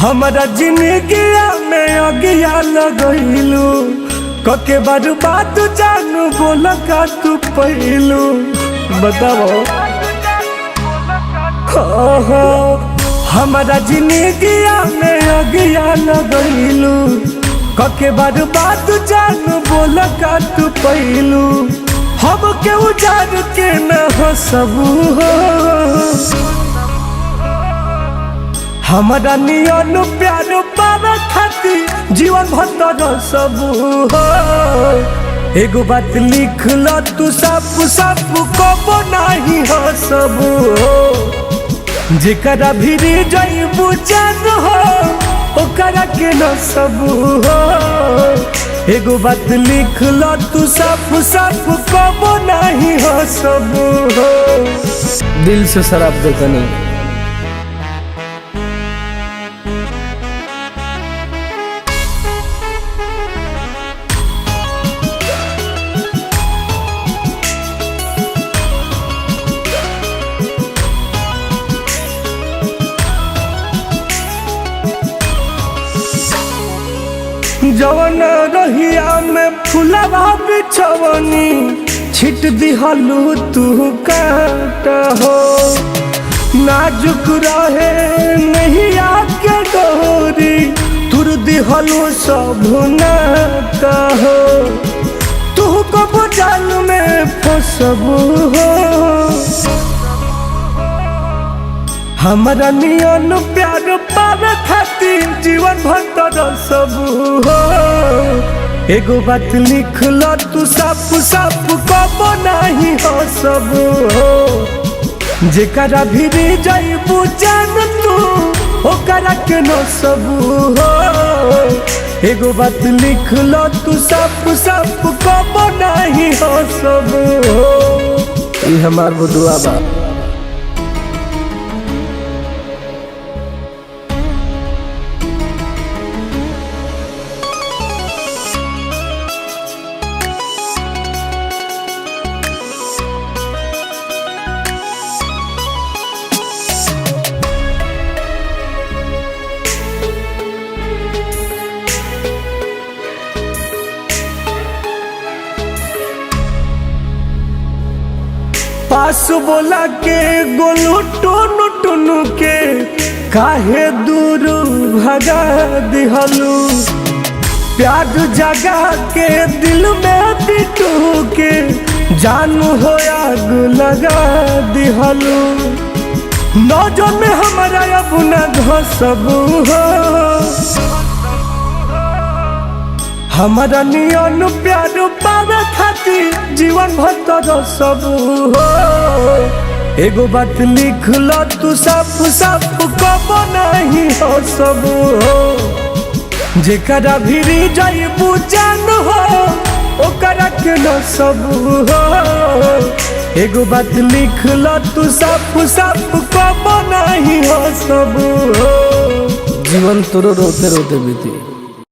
हमारा जिंदगी में अगिया लगैलू कके बर्बाद जानू बोल का तू पहलू बताओ। हमारा जिंदगी में अगिया लगैलू कके बर्बाद जानू बोल का तू पहलू हम के उजाड़ के न हंसबू हो। हमारा नियन प्यार पावे खातिर जीवन भर सबू हो। एगो बात लिख लो तू सब सब कबो नहीं हो सबू हो। जेकरा भिरी जइबू जान हो ओकरा के न सबू हो। एगो बात लिख लो तू सब सब कबो नहीं हो सबू हो। दिल से शराब देता नहीं। जवन रहिया में फुलवा बिछवनी छिट दिहलू तू काट हो। नाजुक रहे नहीं आके डोरी तुर दिहलू सब नाट हो। तू कब जाल में फसबू हो। हमारा नियन प्यार पावे खातिर जीवन भर सबू हो। एगो बात लिख लो तू सब सब कबो नहीं हो सबू हो। जेकरा भिरी जइबू जान तू ओकरा के न सबू हो। एगो बात लिख लो तू सब सब कबो नहीं हो सबू हो। ये हमार बुदुआ बा। पास बोला के गोलू टुनु टुनु के काहे दूर भगा दिहलू। प्यार जगा के दिल में बिटू के जानू हो आग लगा दिहलू। नौजन में हमारा अब न घसबू हो। हमारा नियन प्यार पावे खातिर जीवन भर सबू हो। एगो बात लिख लो तू सब सब कबो नहीं हो सबू हो। जेकरा भिरी जइबू जान हो ओकरा के न सबू हो। एगो बात लिख लो तू सब सब कबो नहीं हो सबू हो। जीवन तोरो रोते रोते बीती।